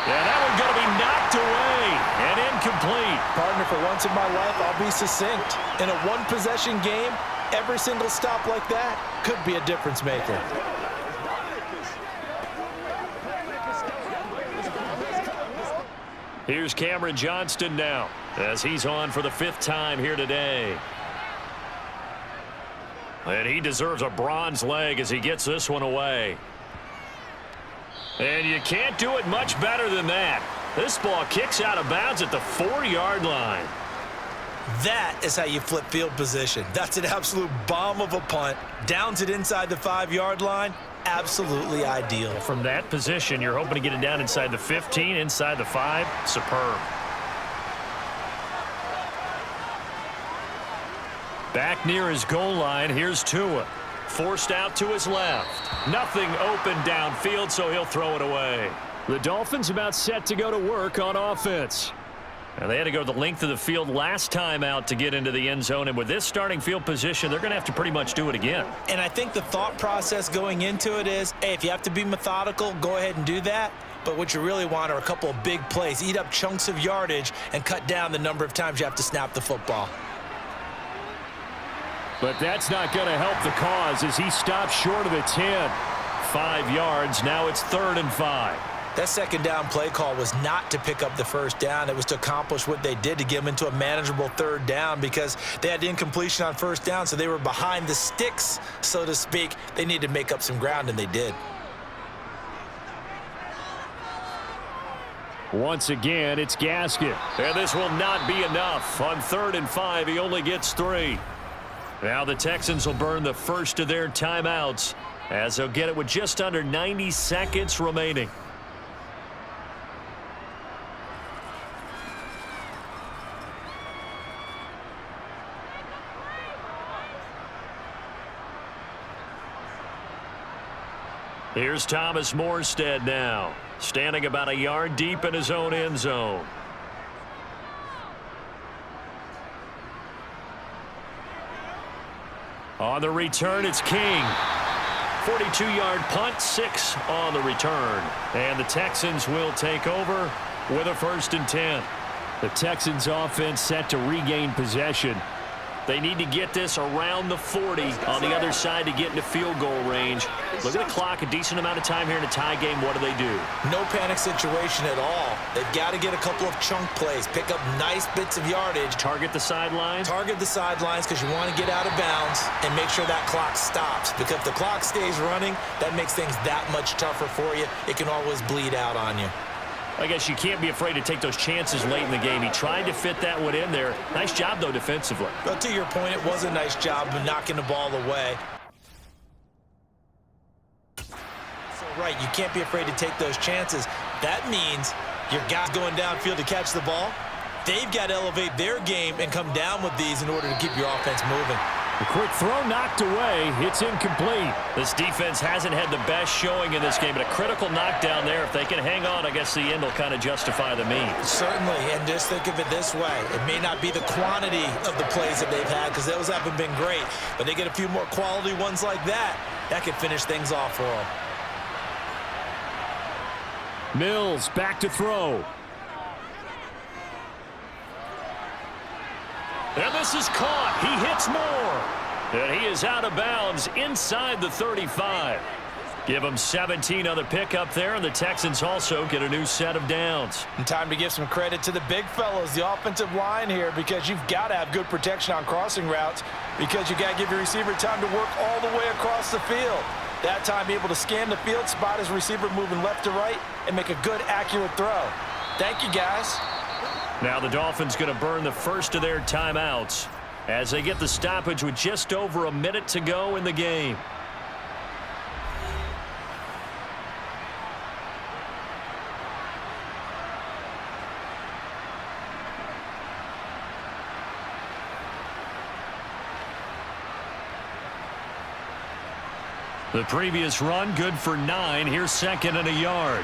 Yeah, that one's going to be knocked away and incomplete. Partner, for once in my life, I'll be succinct. In a one-possession game, every single stop like that could be a difference maker. Here's Cameron Johnston now as he's on for the 5th time here today. And he deserves a bronze leg as he gets this one away. And you can't do it much better than that. This ball kicks out of bounds at the 4-yard line. That is how you flip field position. That's an absolute bomb of a punt. Downs it inside the 5-yard line. Absolutely ideal. From that position, you're hoping to get it down inside the 15, inside the 5. Superb. Back near his goal line, here's Tua. Forced out to his left. Nothing open downfield, so he'll throw it away. The Dolphins about set to go to work on offense. And they had to go the length of the field last time out to get into the end zone. And with this starting field position, they're going to have to pretty much do it again. And I think the thought process going into it is, hey, if you have to be methodical, go ahead and do that. But what you really want are a couple of big plays. Eat up chunks of yardage and cut down the number of times you have to snap the football. But that's not going to help the cause as he stops short of the 10. 5 yards. Now it's 3rd and 5. That 2nd down play call was not to pick up the 1st down. It was to accomplish what they did to get them into a manageable 3rd down because they had incompletion on 1st down, so they were behind the sticks, so to speak. They needed to make up some ground, and they did. Once again, it's Gaskin. And this will not be enough. On 3rd and 5, he only gets 3. Now the Texans will burn the first of their timeouts as they'll get it with just under 90 seconds remaining. Here's Thomas Morstead now, standing about a yard deep in his own end zone. On the return, it's King. 42-yard punt, 6 on the return. And the Texans will take over with a 1st and 10. The Texans offense set to regain possession. They need to get this around the 40 on the other side to get into field goal range. Look at the clock, a decent amount of time here in a tie game. What do? No panic situation at all. They've got to get a couple of chunk plays, pick up nice bits of yardage. Target the sidelines? Target the sidelines because you want to get out of bounds and make sure that clock stops. Because if the clock stays running, that makes things that much tougher for you. It can always bleed out on you. I guess you can't be afraid to take those chances late in the game. He tried to fit that one in there. Nice job, though, defensively. But to your point, it was a nice job of knocking the ball away. So, right, you can't be afraid to take those chances. That means your guys going downfield to catch the ball, they've got to elevate their game and come down with these in order to keep your offense moving. A quick throw knocked away. It's incomplete. This defense hasn't had the best showing in this game, but a critical knockdown there. If they can hang on, I guess the end will kind of justify the means. Certainly, and just think of it this way. It may not be the quantity of the plays that they've had because those haven't been great, but they get a few more quality ones like that. That could finish things off for them. Mills back to throw. And this is caught. He hits more. And he is out of bounds inside the 35. Give them 17 on the pickup there, and the Texans also get a new set of downs. And time to give some credit to the big fellows, the offensive line here, because you've got to have good protection on crossing routes, because you got to give your receiver time to work all the way across the field. That time, be able to scan the field, spot his receiver moving left to right, and make a good, accurate throw. Thank you, guys. Now the Dolphins going to burn the first of their timeouts as they get the stoppage with just over a minute to go in the game. The previous run, good for 9. Here's 2nd and a yard.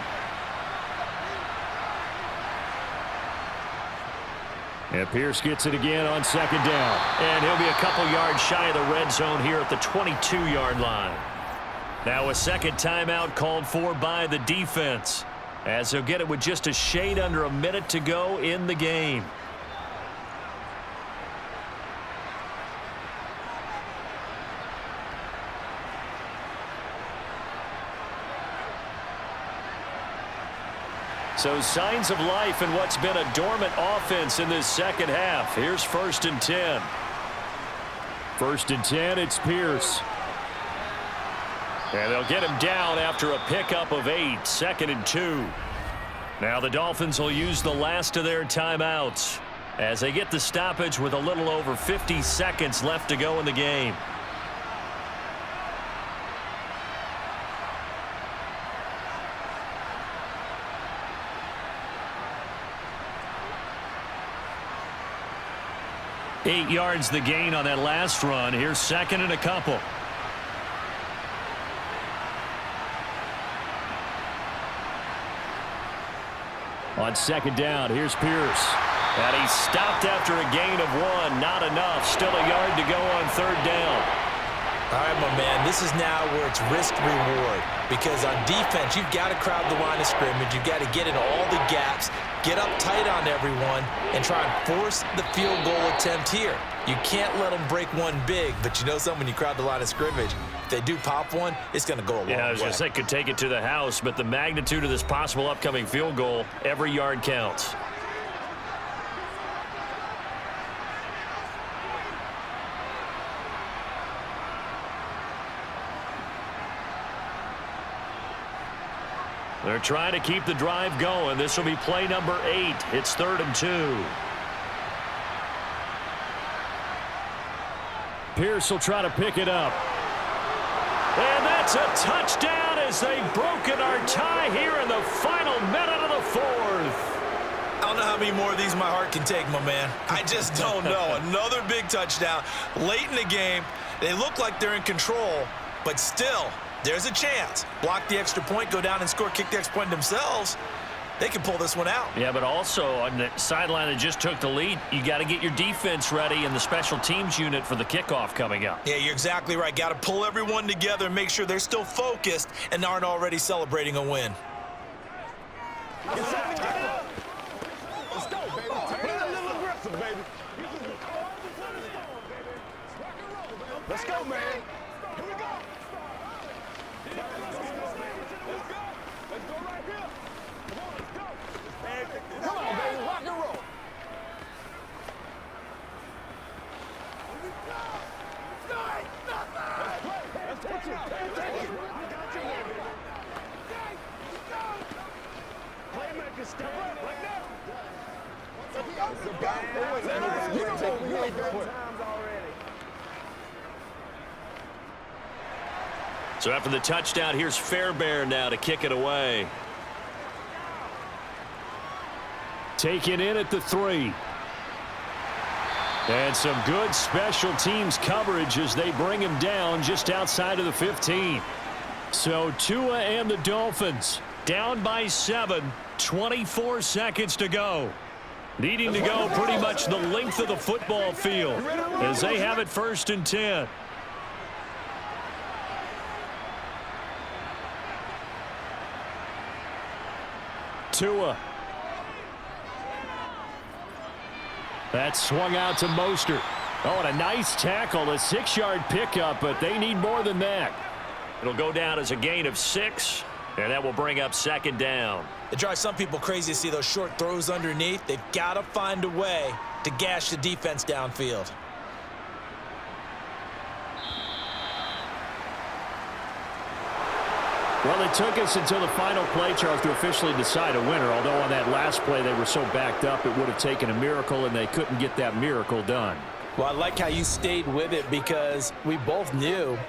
And Pierce gets it again on 2nd down. And he'll be a couple yards shy of the red zone here at the 22-yard line. Now a second timeout called for by the defense, as they'll get it with just a shade under a minute to go in the game. So signs of life in what's been a dormant offense in this second half. Here's 1st and 10. 1st and 10, it's Pierce. And they'll get him down after a pickup of 8, 2nd and 2. Now the Dolphins will use the last of their timeouts as they get the stoppage with a little over 50 seconds left to go in the game. Eight yards the gain on that last run. Here's 2nd and a couple. On 2nd down, here's Pierce. And he stopped after a gain of 1. Not enough. Still a yard to go on 3rd down. All right, my man, this is now where it's risk-reward, because on defense, you've got to crowd the line of scrimmage. You've got to get in all the gaps, get up tight on everyone, and try and force the field goal attempt here. You can't let them break one big, but you know something, when you crowd the line of scrimmage, if they do pop one, it's going to go a long way. Yeah, I was going to say could take it to the house, but the magnitude of this possible upcoming field goal, every yard counts. They're trying to keep the drive going. This will be play number 8. It's 3rd and 2. Pierce will try to pick it up. And that's a touchdown as they've broken our tie here in the final minute of the 4th. I don't know how many more of these my heart can take, my man. I just don't know. Another big touchdown late in the game. They look like they're in control, but still, there's a chance. Block the extra point, go down and score, kick the extra point themselves. They can pull this one out. Yeah, but also on the sideline that just took the lead, you got to get your defense ready and the special teams unit for the kickoff coming up. Yeah, you're exactly right. Got to pull everyone together and make sure they're still focused and aren't already celebrating a win. Let's go, baby. Play a little aggressive, baby. Let's go, man. Here we go. Let's go right here. Come on, let's go. Come on, baby. Rock and roll. Let's take it. Playmaker, step up like that. So after the touchdown, here's Fairbairn now to kick it away. Taken in at the 3. And some good special teams coverage as they bring him down just outside of the 15. So Tua and the Dolphins down by 7, 24 seconds to go. Needing to go pretty much the length of the football field as they have it 1st and 10. Tua. That swung out to Mostert. Oh, and a nice tackle, a 6-yard pickup, but they need more than that. It'll go down as a gain of 6, and that will bring up 2nd down. It drives some people crazy to see those short throws underneath. They've got to find a way to gash the defense downfield. Well, it took us until the final play, Charles, to officially decide a winner, although on that last play they were so backed up it would have taken a miracle, and they couldn't get that miracle done. Well, I like how you stayed with it because we both knew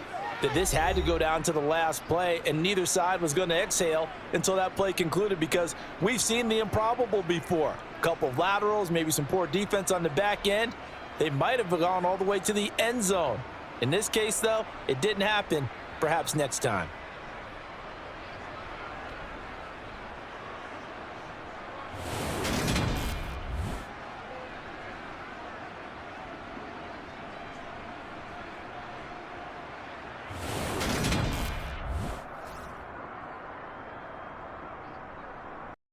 that this had to go down to the last play, and neither side was going to exhale until that play concluded because we've seen the improbable before. A couple of laterals, maybe some poor defense on the back end. They might have gone all the way to the end zone. In this case, though, it didn't happen. Perhaps next time.